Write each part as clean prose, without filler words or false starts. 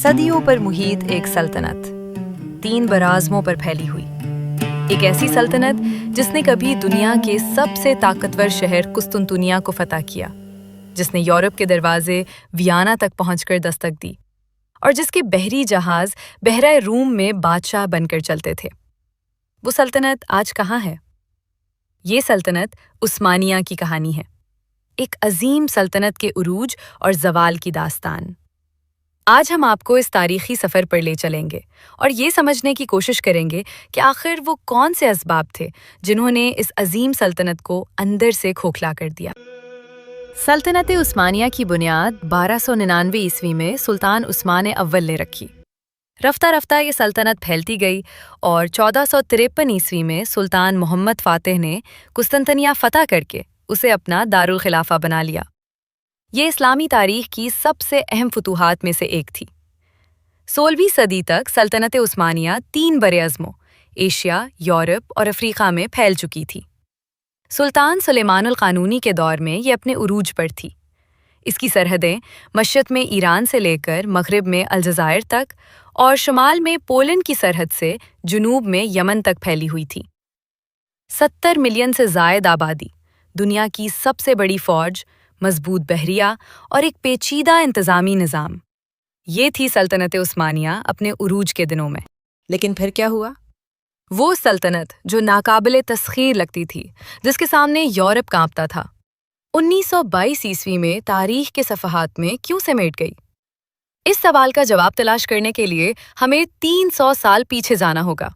صدیوں پر محیط ایک سلطنت 3 براعظموں پر پھیلی ہوئی، ایک ایسی سلطنت جس نے کبھی دنیا کے سب سے طاقتور شہر قسطنطنیہ کو فتح کیا، جس نے یورپ کے دروازے ویانا تک پہنچ کر دستک دی، اور جس کے بحری جہاز بحیرہ روم میں بادشاہ بن کر چلتے تھے۔ وہ سلطنت آج کہاں ہے؟ یہ سلطنت عثمانیہ کی کہانی ہے، ایک عظیم سلطنت کے عروج اور زوال کی داستان۔ آج ہم آپ کو اس تاریخی سفر پر لے چلیں گے اور یہ سمجھنے کی کوشش کریں گے کہ آخر وہ کون سے اسباب تھے جنہوں نے اس عظیم سلطنت کو اندر سے کھوکھلا کر دیا۔ سلطنت عثمانیہ کی بنیاد 1299 عیسوی میں سلطان عثمان اول نے رکھی۔ رفتہ رفتہ یہ سلطنت پھیلتی گئی اور 1453 عیسوی میں سلطان محمد فاتح نے قسطنطنیہ فتح کر کے اسے اپنا دارالخلافہ بنا لیا۔ یہ اسلامی تاریخ کی سب سے اہم فتوحات میں سے ایک تھی۔ 16ویں صدی تک سلطنت عثمانیہ 3 براعظموں ایشیا، یورپ اور افریقہ میں پھیل چکی تھی۔ سلطان سلیمان القانونی کے دور میں یہ اپنے عروج پر تھی۔ اس کی سرحدیں مشرق میں ایران سے لے کر مغرب میں الجزائر تک اور شمال میں پولینڈ کی سرحد سے جنوب میں یمن تک پھیلی ہوئی تھی۔ 70 ملین سے زائد آبادی، دنیا کی سب سے بڑی فوج، مضبوط بحریہ اور ایک پیچیدہ انتظامی نظام، یہ تھی سلطنت عثمانیہ اپنے عروج کے دنوں میں۔ لیکن پھر کیا ہوا؟ وہ سلطنت جو ناقابل تسخیر لگتی تھی، جس کے سامنے یورپ کانپتا تھا، 1922 عیسوی میں تاریخ کے صفحات میں کیوں سمیٹ گئی؟ اس سوال کا جواب تلاش کرنے کے لیے ہمیں 300 سال پیچھے جانا ہوگا۔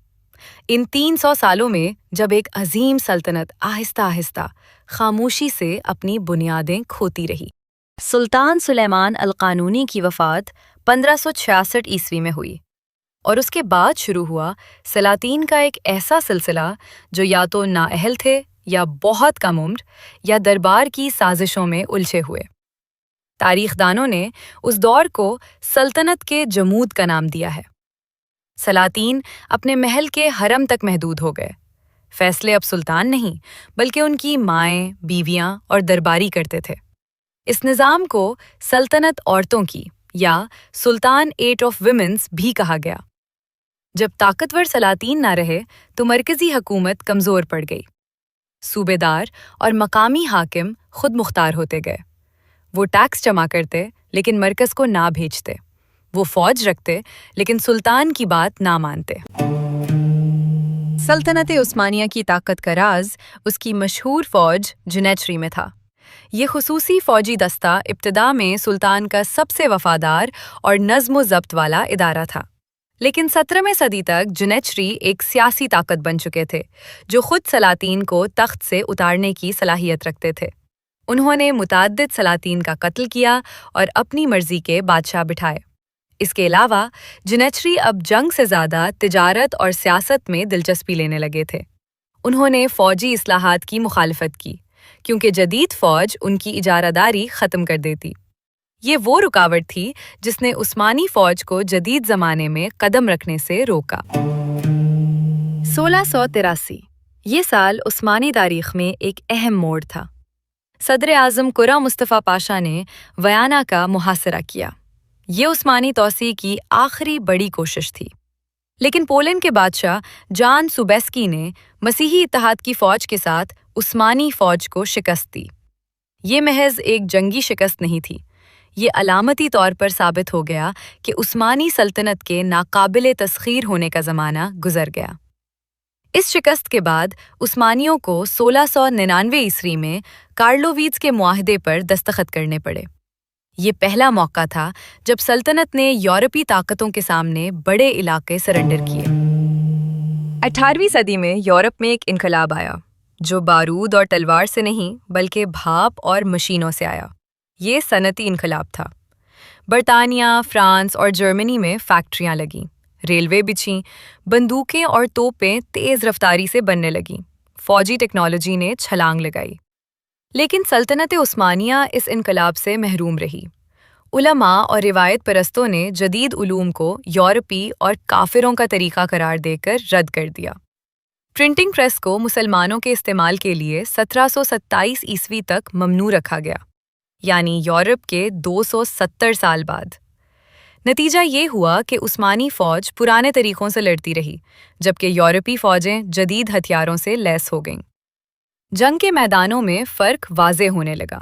ان 300 سالوں میں جب ایک عظیم سلطنت آہستہ آہستہ خاموشی سے اپنی بنیادیں کھوتی رہی۔ سلطان سلیمان القانونی کی وفات 1566 عیسوی میں ہوئی، اور اس کے بعد شروع ہوا سلاطین کا ایک ایسا سلسلہ جو یا تو نااہل تھے یا بہت کم عمر یا دربار کی سازشوں میں الجھے ہوئے۔ تاریخ دانوں نے اس دور کو سلطنت کے جمود کا نام دیا ہے۔ سلاطین اپنے محل کے حرم تک محدود ہو گئے۔ فیصلے اب سلطان نہیں بلکہ ان کی مائیں، بیویاں اور درباری کرتے تھے۔ اس نظام کو سلطنت عورتوں کی یا سلطان ایٹ آف ویمنز بھی کہا گیا۔ جب طاقتور سلاطین نہ رہے تو مرکزی حکومت کمزور پڑ گئی۔ صوبے دار اور مقامی حاکم خود مختار ہوتے گئے۔ وہ ٹیکس جمع کرتے لیکن مرکز کو نہ بھیجتے، وہ فوج رکھتے لیکن سلطان کی بات نہ مانتے۔ سلطنت عثمانیہ کی طاقت کا راز اس کی مشہور فوج جنیچری میں تھا۔ یہ خصوصی فوجی دستہ ابتدا میں سلطان کا سب سے وفادار اور نظم و ضبط والا ادارہ تھا، لیکن 17ویں صدی تک جنیچری ایک سیاسی طاقت بن چکے تھے جو خود سلاطین کو تخت سے اتارنے کی صلاحیت رکھتے تھے۔ انہوں نے متعدد سلاطین کا قتل کیا اور اپنی مرضی کے بادشاہ بٹھائے۔ اس کے علاوہ جنیچری اب جنگ سے زیادہ تجارت اور سیاست میں دلچسپی لینے لگے تھے۔ انہوں نے فوجی اصلاحات کی مخالفت کی کیونکہ جدید فوج ان کی اجارہ داری ختم کر دیتی۔ یہ وہ رکاوٹ تھی جس نے عثمانی فوج کو جدید زمانے میں قدم رکھنے سے روکا۔ 1683 یہ سال عثمانی تاریخ میں ایک اہم موڑ تھا۔ صدر اعظم قرہ مصطفیٰ پاشا نے ویانا کا محاصرہ کیا۔ یہ عثمانی توسیع کی آخری بڑی کوشش تھی، لیکن پولینڈ کے بادشاہ جان سوبیسکی نے مسیحی اتحاد کی فوج کے ساتھ عثمانی فوج کو شکست دی۔ یہ محض ایک جنگی شکست نہیں تھی، یہ علامتی طور پر ثابت ہو گیا کہ عثمانی سلطنت کے ناقابل تسخیر ہونے کا زمانہ گزر گیا۔ اس شکست کے بعد عثمانیوں کو 1699 عیسوی میں کارلوویز کے معاہدے پر دستخط کرنے پڑے۔ یہ پہلا موقع تھا جب سلطنت نے یورپی طاقتوں کے سامنے بڑے علاقے سرنڈر کیے۔ 18ویں صدی میں یورپ میں ایک انقلاب آیا جو بارود اور تلوار سے نہیں بلکہ بھاپ اور مشینوں سے آیا۔ یہ صنعتی انقلاب تھا۔ برطانیہ، فرانس اور جرمنی میں فیکٹریاں لگیں، ریلوے بچھیں، بندوقیں اور توپیں تیز رفتاری سے بننے لگیں، فوجی ٹیکنالوجی نے چھلانگ لگائی۔ لیکن سلطنت عثمانیہ اس انقلاب سے محروم رہی۔ علماء اور روایت پرستوں نے جدید علوم کو یورپی اور کافروں کا طریقہ قرار دے کر رد کر دیا۔ پرنٹنگ پریس کو مسلمانوں کے استعمال کے لیے 1727 عیسوی تک ممنوع رکھا گیا، یعنی یورپ کے 270 سال بعد۔ نتیجہ یہ ہوا کہ عثمانی فوج پرانے طریقوں سے لڑتی رہی، جبکہ یورپی فوجیں جدید ہتھیاروں سے لیس ہو گئیں۔ جنگ کے میدانوں میں فرق واضح ہونے لگا۔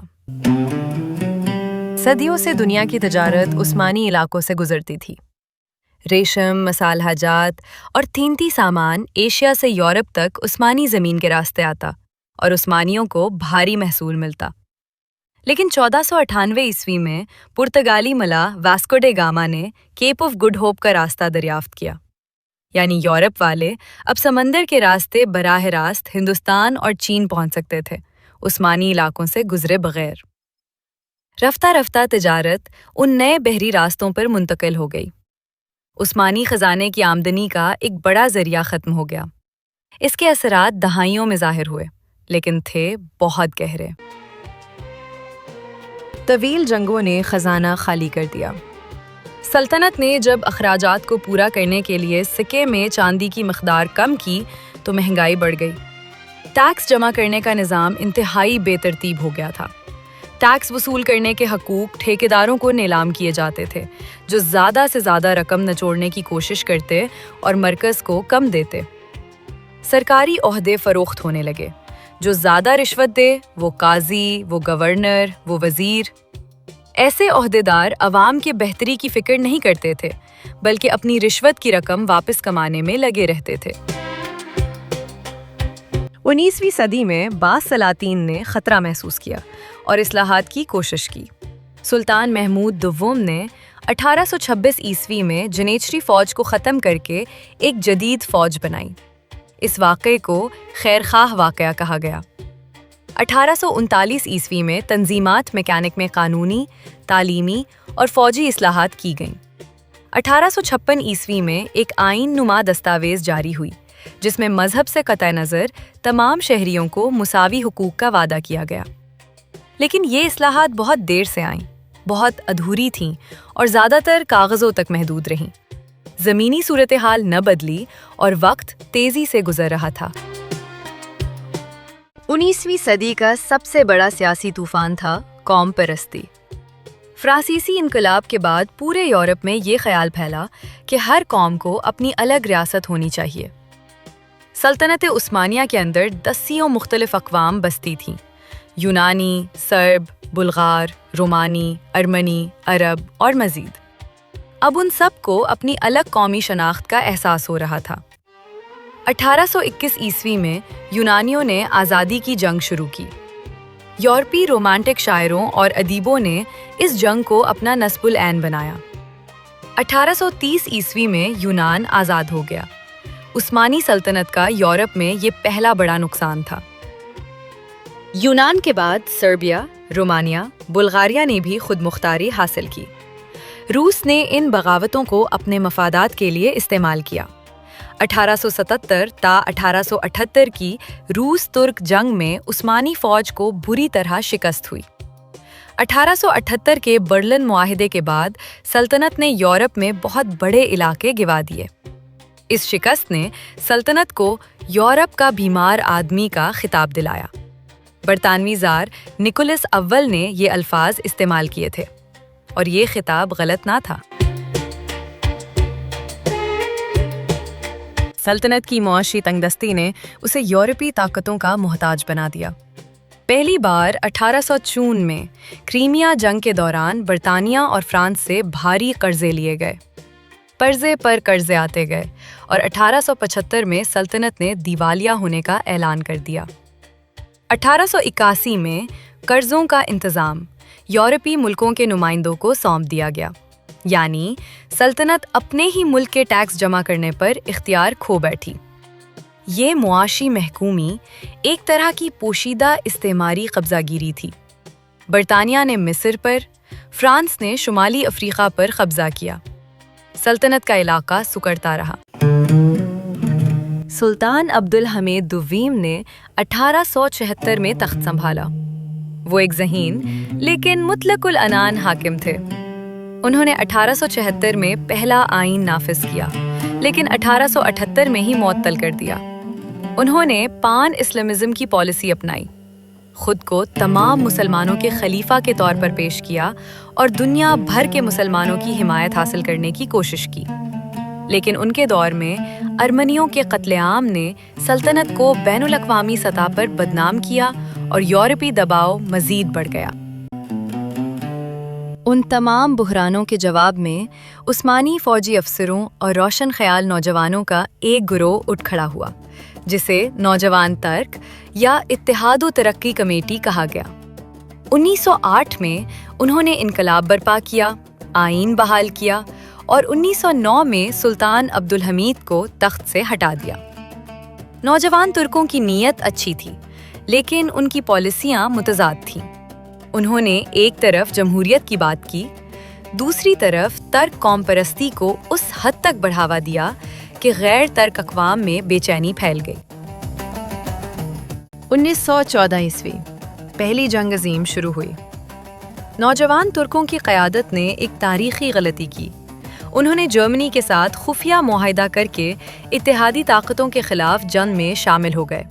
صدیوں سے دنیا کی تجارت عثمانی علاقوں سے گزرتی تھی۔ ریشم، مصالحہ جات اور قیمتی سامان ایشیا سے یورپ تک عثمانی زمین کے راستے آتا اور عثمانیوں کو بھاری محصول ملتا۔ لیکن 1498 میں پرتگالی ملاح واسکو ڈے گاما نے کیپ آف گڈ ہوپ کا راستہ دریافت کیا، یعنی یورپ والے اب سمندر کے راستے براہ راست ہندوستان اور چین پہنچ سکتے تھے، عثمانی علاقوں سے گزرے بغیر۔ رفتہ رفتہ تجارت ان نئے بحری راستوں پر منتقل ہو گئی۔ عثمانی خزانے کی آمدنی کا ایک بڑا ذریعہ ختم ہو گیا۔ اس کے اثرات دہائیوں میں ظاہر ہوئے، لیکن تھے بہت گہرے۔ طویل جنگوں نے خزانہ خالی کر دیا۔ سلطنت نے جب اخراجات کو پورا کرنے کے لیے سکے میں چاندی کی مقدار کم کی تو مہنگائی بڑھ گئی۔ ٹیکس جمع کرنے کا نظام انتہائی بے ترتیب ہو گیا تھا۔ ٹیکس وصول کرنے کے حقوق ٹھیکیداروں کو نیلام کیے جاتے تھے، جو زیادہ سے زیادہ رقم نچوڑنے کی کوشش کرتے اور مرکز کو کم دیتے۔ سرکاری عہدے فروخت ہونے لگے، جو زیادہ رشوت دے وہ قاضی، وہ گورنر، وہ وزیر۔ ایسے عہدیدار عوام کے بہتری کی فکر نہیں کرتے تھے، بلکہ اپنی رشوت کی رقم واپس کمانے میں لگے رہتے تھے۔ 19ویں صدی میں بعض سلاطین نے خطرہ محسوس کیا اور اصلاحات کی کوشش کی۔ سلطان محمود دوم نے 1826 میں جنیچری فوج کو ختم کر کے ایک جدید فوج بنائی۔ اس واقعے کو خیرخواہ واقعہ کہا گیا۔ 1839 میں تنظیمات میکینک میں قانونی، تعلیمی اور فوجی اصلاحات کی گئیں۔ 1856 میں ایک آئین نما دستاویز جاری ہوئی، جس میں مذہب سے قطع نظر تمام شہریوں کو مساوی حقوق کا وعدہ کیا گیا۔ لیکن یہ اصلاحات بہت دیر سے آئیں، بہت ادھوری تھیں اور زیادہ تر کاغذوں تک محدود رہیں۔ زمینی صورتحال نہ بدلی اور وقت تیزی سے گزر رہا تھا۔ 19ویں صدی کا سب سے بڑا سیاسی طوفان تھا قوم پرستی۔ فرانسیسی انقلاب کے بعد پورے یورپ میں یہ خیال پھیلا کہ ہر قوم کو اپنی الگ ریاست ہونی چاہیے۔ سلطنت عثمانیہ کے اندر 10 مختلف اقوام بستی تھیں: یونانی، سرب، بلغار، رومانی، ارمنی، عرب اور مزید۔ اب ان سب کو اپنی الگ قومی شناخت کا احساس ہو رہا تھا۔ 1821 میں یونانیوں نے آزادی کی جنگ شروع کی۔ یورپی رومانٹک شاعروں اور ادیبوں نے اس جنگ کو اپنا نصب العین بنایا۔ 1830 میں یونان آزاد ہو گیا۔ عثمانی سلطنت کا یورپ میں یہ پہلا بڑا نقصان تھا۔ یونان کے بعد سربیا، رومانیہ، بلغاریہ نے بھی خود مختاری حاصل کی۔ روس نے ان بغاوتوں کو اپنے مفادات کے لیے استعمال کیا۔ 1877 تا 1878 کی روس ترک جنگ میں عثمانی فوج کو بری طرح شکست ہوئی۔ 1878 کے برلن معاہدے کے بعد سلطنت نے یورپ میں بہت بڑے علاقے گنوا دیے۔ اس شکست نے سلطنت کو یورپ کا بیمار آدمی کا خطاب دلایا۔ برطانوی زار نکولس اول نے یہ الفاظ استعمال کیے تھے، اور یہ خطاب غلط نہ تھا۔ سلطنت کی معاشی تنگ دستی نے اسے یورپی طاقتوں کا محتاج بنا دیا۔ پہلی بار 1854 میں کریمیا جنگ کے دوران برطانیہ اور فرانس سے بھاری قرضے لیے گئے۔ قرضے پر قرضے آتے گئے اور 1875 میں سلطنت نے دیوالیہ ہونے کا اعلان کر دیا۔ 1881 میں قرضوں کا انتظام یورپی ملکوں کے نمائندوں کو سونپ دیا گیا، یعنی سلطنت اپنے ہی ملک کے ٹیکس جمع کرنے پر اختیار کھو بیٹھی۔ یہ معاشی محکومی ایک طرح کی پوشیدہ استعماری قبضہ گیری تھی۔ برطانیہ نے مصر پر، فرانس نے شمالی افریقہ پر قبضہ کیا۔ سلطنت کا علاقہ سکڑتا رہا۔ سلطان عبدالحمید دویم نے 1876 میں تخت سنبھالا۔ وہ ایک ذہین لیکن مطلق العنان حاکم تھے۔ انہوں نے 1876 میں پہلا آئین نافذ کیا، لیکن 1878 میں ہی معطل کر دیا۔ انہوں نے پان اسلامزم کی پالیسی اپنائی۔ خود کو تمام مسلمانوں کے خلیفہ کے طور پر پیش کیا اور دنیا بھر کے مسلمانوں کی حمایت حاصل کرنے کی کوشش کی۔ لیکن ان کے دور میں ارمنیوں کے قتل عام نے سلطنت کو بین الاقوامی سطح پر بدنام کیا اور یورپی دباؤ مزید بڑھ گیا۔ ان تمام بحرانوں کے جواب میں عثمانی فوجی افسروں اور روشن خیال نوجوانوں کا ایک گروہ اٹھ کھڑا ہوا، جسے نوجوان ترک یا اتحاد و ترقی کمیٹی کہا گیا۔ 1908 میں انہوں نے انقلاب برپا کیا، آئین بحال کیا اور 1909 میں سلطان عبدالحمید کو تخت سے ہٹا دیا۔ نوجوان ترکوں کی نیت اچھی تھی، لیکن ان کی پالیسیاں متضاد تھیں۔ انہوں نے ایک طرف جمہوریت کی بات کی، دوسری طرف ترک قوم پرستی کو اس حد تک بڑھاوا دیا کہ غیر ترک اقوام میں بے چینی پھیل گئی۔ 1914 عیسوی پہلی جنگ عظیم شروع ہوئی۔ نوجوان ترکوں کی قیادت نے ایک تاریخی غلطی کی۔ انہوں نے جرمنی کے ساتھ خفیہ معاہدہ کر کے اتحادی طاقتوں کے خلاف جنگ میں شامل ہو گئے۔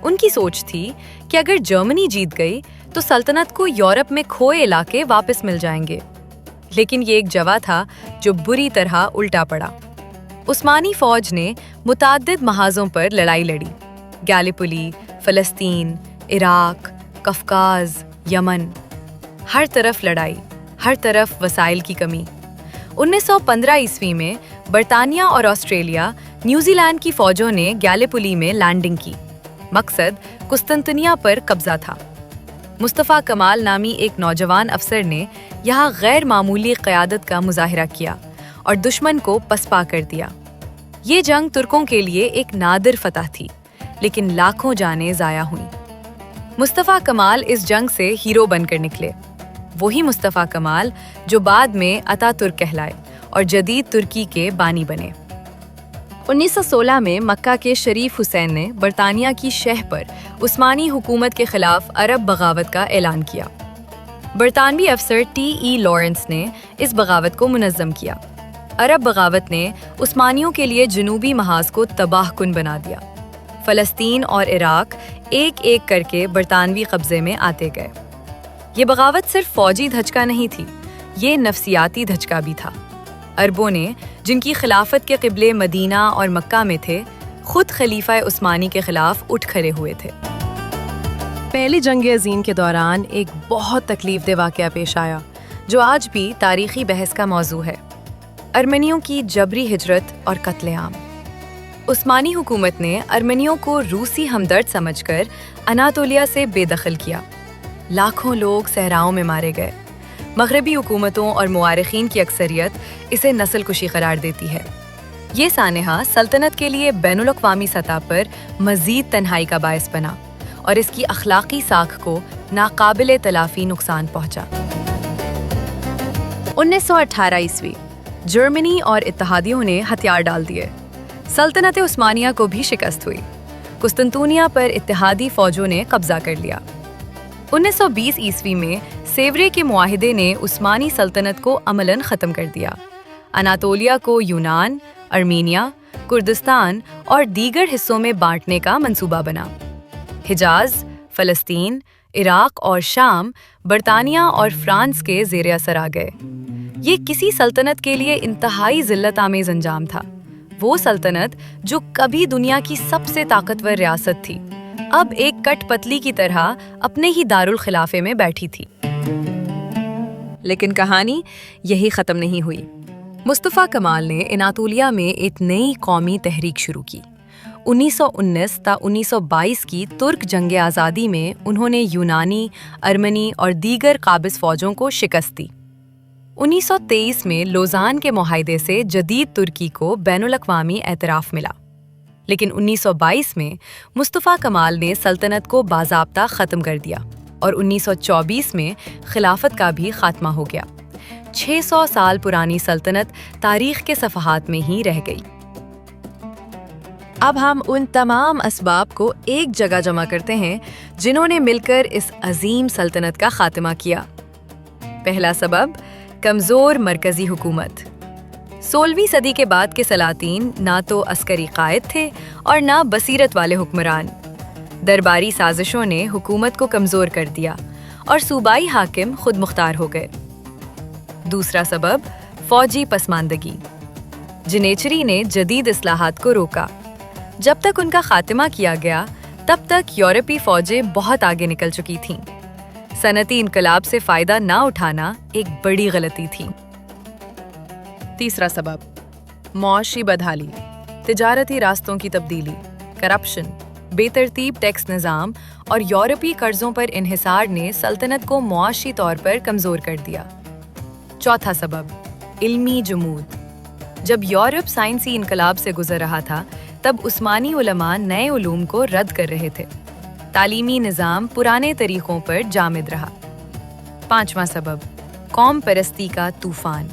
ان کی سوچ تھی کہ اگر جرمنی جیت گئی تو سلطنت کو یورپ میں کھوئے علاقے واپس مل جائیں گے، لیکن یہ ایک جوا تھا جو بری طرح الٹا پڑا۔ عثمانی فوج نے متعدد محاذوں پر لڑائی لڑی، گیلیپولی، فلسطین، عراق، قفقاز، یمن، ہر طرف لڑائی، ہر طرف وسائل کی کمی۔ 1915 عیسوی میں برطانیہ اور آسٹریلیا، نیوزی لینڈ کی فوجوں نے گیلیپولی میں لینڈنگ کی۔ مقصد قسطنطنیہ پر قبضہ تھا۔ مصطفیٰ کمال نامی ایک نوجوان افسر نے یہاں غیر معمولی قیادت کا مظاہرہ کیا اور دشمن کو پسپا کر دیا۔ یہ جنگ ترکوں کے لیے ایک نادر فتح تھی، لیکن لاکھوں جانیں ضائع ہوئیں۔ مصطفیٰ کمال اس جنگ سے ہیرو بن کر نکلے، وہی مصطفیٰ کمال جو بعد میں اتا ترک کہلائے اور جدید ترکی کے بانی بنے۔ 1916 میں مکہ کے شریف حسین نے برطانیہ کی شہ پر عثمانی حکومت کے خلاف عرب بغاوت کا اعلان کیا۔ برطانوی افسر ٹی ای لارنس نے اس بغاوت کو منظم کیا۔ عرب بغاوت نے عثمانیوں کے لیے جنوبی محاذ کو تباہ کن بنا دیا۔ فلسطین اور عراق ایک ایک کر کے برطانوی قبضے میں آتے گئے۔ یہ بغاوت صرف فوجی دھچکا نہیں تھی، یہ نفسیاتی دھچکا بھی تھا۔ عربوں نے، جن کی خلافت کے قبلے مدینہ اور مکہ میں تھے، خود خلیفہ عثمانی کے خلاف اٹھ کھڑے ہوئے تھے۔ پہلی جنگ عظیم کے دوران ایک بہت تکلیف دہ واقعہ پیش آیا جو آج بھی تاریخی بحث کا موضوع ہے: ارمنیوں کی جبری ہجرت اور قتل عام۔ عثمانی حکومت نے ارمنیوں کو روسی ہمدرد سمجھ کر اناطولیہ سے بے دخل کیا۔ لاکھوں لوگ صحراؤں میں مارے گئے۔ مغربی حکومتوں اور مورخین کی اکثریت اسے نسل کشی قرار دیتی ہے۔ یہ سانحہ سلطنت کے لیے بین الاقوامی سطح پر مزید تنہائی کا باعث بنا اور اس کی اخلاقی ساکھ کو ناقابل تلافی نقصان پہنچا۔ 1918 عیسوی جرمنی اور اتحادیوں نے ہتھیار ڈال دیے۔ سلطنت عثمانیہ کو بھی شکست ہوئی۔ قسطنطنیہ پر اتحادی فوجوں نے قبضہ کر لیا۔ 1920 عیسوی میں سیورے کے معاہدے نے عثمانی سلطنت کو عملاً ختم کر دیا۔ اناطولیہ کو یونان، ارمینیا، کردستان اور دیگر حصوں میں بانٹنے کا منصوبہ بنا۔ حجاز، فلسطین، عراق اور شام برطانیہ اور فرانس کے زیر اثر آ گئے۔ یہ کسی سلطنت کے لیے انتہائی ذلت آمیز انجام تھا۔ وہ سلطنت جو کبھی دنیا کی سب سے طاقتور ریاست تھی، اب ایک کٹ پتلی کی طرح اپنے ہی دارالخلافے میں بیٹھی تھی۔ لیکن کہانی یہی ختم نہیں ہوئی۔ مصطفیٰ کمال نے اناطولیہ میں ایک نئی قومی تحریک شروع کی۔ 1919 تا 1922 کی ترک جنگ آزادی میں انہوں نے یونانی، ارمنی اور دیگر قابض فوجوں کو شکست دی۔ 1923 میں لوزان کے معاہدے سے جدید ترکی کو بین الاقوامی اعتراف ملا، لیکن 1922 میں مصطفیٰ کمال نے سلطنت کو باضابطہ ختم کر دیا اور 1924 میں خلافت کا بھی خاتمہ ہو گیا۔ 600 سال پرانی سلطنت تاریخ کے صفحات میں ہی رہ گئی۔ اب ہم ان تمام اسباب کو ایک جگہ جمع کرتے ہیں جنہوں نے مل کر اس عظیم سلطنت کا خاتمہ کیا۔ پہلا سبب، کمزور مرکزی حکومت۔ 16ویں صدی کے بعد کے سلاطین نہ تو عسکری قائد تھے اور نہ بصیرت والے حکمران۔ درباری سازشوں نے حکومت کو کمزور کر دیا اور صوبائی حاکم خود مختار ہو گئے۔ دوسرا سبب فوجی پسماندگی۔ جنیچری نے جدید اصلاحات کو روکا۔ جب تک ان کا خاتمہ کیا گیا تب تک یورپی فوجیں بہت آگے نکل چکی تھیں۔ صنعتی انقلاب سے فائدہ نہ اٹھانا ایک بڑی غلطی تھی۔ تیسرا سبب معاشی بدحالی، تجارتی راستوں کی تبدیلی، کرپشن، بے ترتیب ٹیکس نظام اور یورپی قرضوں پر انحصار نے سلطنت کو معاشی طور پر کمزور کر دیا۔ چوتھا سبب علمی جمود۔ جب یورپ سائنسی انقلاب سے گزر رہا تھا تب عثمانی علماء نئے علوم کو رد کر رہے تھے۔ تعلیمی نظام پرانے طریقوں پر جامد رہا۔ پانچواں سبب قوم پرستی کا طوفان۔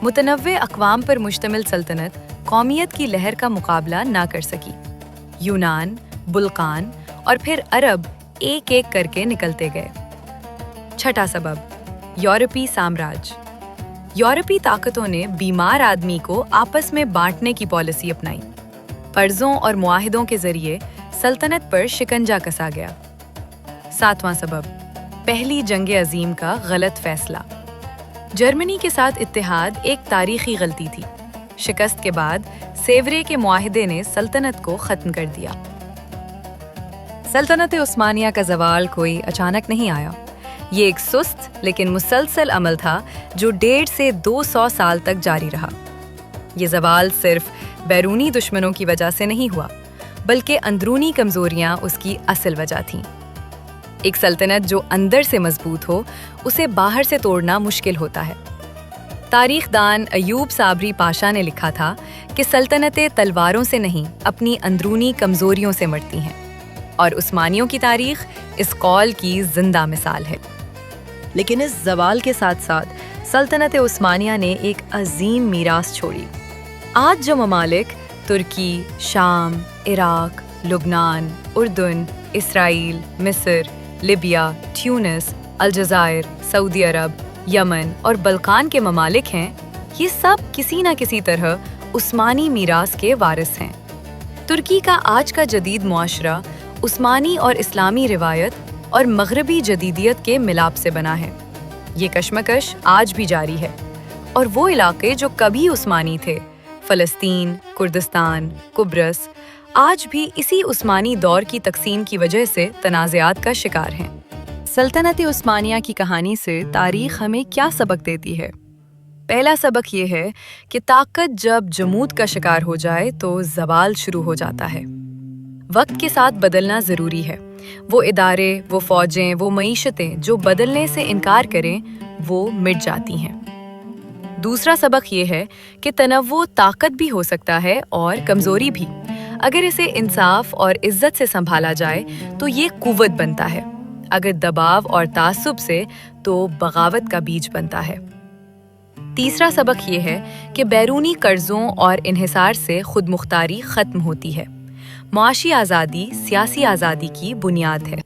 متنوع اقوام پر مشتمل سلطنت قومیت کی لہر کا مقابلہ نہ کر سکی۔ یونان، بلقان اور پھر عرب ایک ایک کر کے نکلتے گئے۔ چھٹا سبب یورپی سامراج۔ یورپی طاقتوں نے بیمار آدمی کو آپس میں بانٹنے کی پالیسی اپنائی۔ قرضوں اور معاہدوں کے ذریعے سلطنت پر شکنجا کسا گیا۔ ساتواں سبب پہلی جنگ عظیم کا غلط فیصلہ۔ جرمنی کے ساتھ اتحاد ایک تاریخی غلطی تھی۔ شکست کے بعد سیورے کے معاہدے نے سلطنت کو ختم کر دیا۔ سلطنت عثمانیہ کا زوال کوئی اچانک نہیں آیا۔ یہ ایک سست لیکن مسلسل عمل تھا جو 150 سے 200 سال تک جاری رہا۔ یہ زوال صرف بیرونی دشمنوں کی وجہ سے نہیں ہوا، بلکہ اندرونی کمزوریاں اس کی اصل وجہ تھیں۔ ایک سلطنت جو اندر سے مضبوط ہو، اسے باہر سے توڑنا مشکل ہوتا ہے۔ تاریخ دان ایوب صابری پاشا نے لکھا تھا کہ سلطنتیں تلواروں سے نہیں، اپنی اندرونی کمزوریوں سے مرتی ہیں، اور عثمانیوں کی تاریخ اس قول کی زندہ مثال ہے۔ لیکن اس زوال کے ساتھ ساتھ سلطنت عثمانیہ نے ایک عظیم میراث چھوڑی۔ آج جو ممالک ترکی، شام، عراق، لبنان، اردن، اسرائیل، مصر، لیبیا، ٹیونس، الجزائر، سعودی عرب، یمن اور بلقان کے ممالک ہیں، یہ سب کسی نہ کسی طرح عثمانی میراث کے وارث ہیں۔ ترکی کا آج کا جدید معاشرہ عثمانی اور اسلامی روایت اور مغربی جدیدیت کے ملاپ سے بنا ہے۔ یہ کشمکش آج بھی جاری ہے، اور وہ علاقے جو کبھی عثمانی تھے، فلسطین، کردستان، قبرص، آج بھی اسی عثمانی دور کی تقسیم کی وجہ سے تنازعات کا شکار ہیں۔ سلطنت عثمانیہ کی کہانی سے تاریخ ہمیں کیا سبق دیتی ہے؟ پہلا سبق یہ ہے کہ طاقت جب جمود کا شکار ہو جائے تو زوال شروع ہو جاتا ہے۔ وقت کے ساتھ بدلنا ضروری ہے۔ وہ ادارے، وہ فوجیں، وہ معیشتیں جو بدلنے سے انکار کریں، وہ مٹ جاتی ہیں۔ دوسرا سبق یہ ہے کہ تنوع طاقت بھی ہو سکتا ہے اور کمزوری بھی۔ اگر اسے انصاف اور عزت سے سنبھالا جائے تو یہ قوت بنتا ہے، اگر دباؤ اور تعصب سے تو بغاوت کا بیج بنتا ہے۔ تیسرا سبق یہ ہے کہ بیرونی قرضوں اور انحصار سے خود مختاری ختم ہوتی ہے۔ معاشی آزادی سیاسی آزادی کی بنیاد ہے۔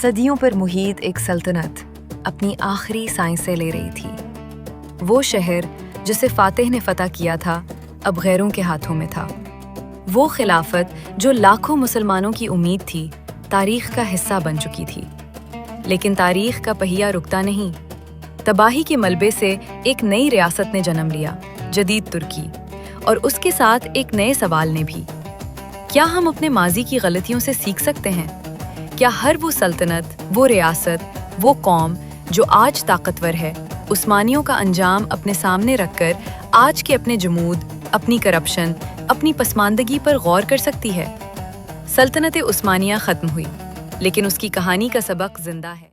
صدیوں پر محیط ایک سلطنت اپنی آخری سانسیں لے رہی تھی۔ وہ شہر جسے فاتح نے فتح کیا تھا اب غیروں کے ہاتھوں میں تھا۔ وہ خلافت جو لاکھوں مسلمانوں کی امید تھی، تاریخ کا حصہ بن چکی تھی۔ لیکن تاریخ کا پہیہ رکتا نہیں۔ تباہی کے ملبے سے ایک نئی ریاست نے جنم لیا، جدید ترکی، اور اس کے ساتھ ایک نئے سوال نے بھی۔ کیا ہم اپنے ماضی کی غلطیوں سے سیکھ سکتے ہیں؟ کیا ہر وہ سلطنت، وہ ریاست، وہ قوم جو آج طاقتور ہے، عثمانیوں کا انجام اپنے سامنے رکھ کر آج کے اپنے جمود، اپنی کرپشن، اپنی پسماندگی پر غور کر سکتی ہے؟ سلطنت عثمانیہ ختم ہوئی، لیکن اس کی کہانی کا سبق زندہ ہے۔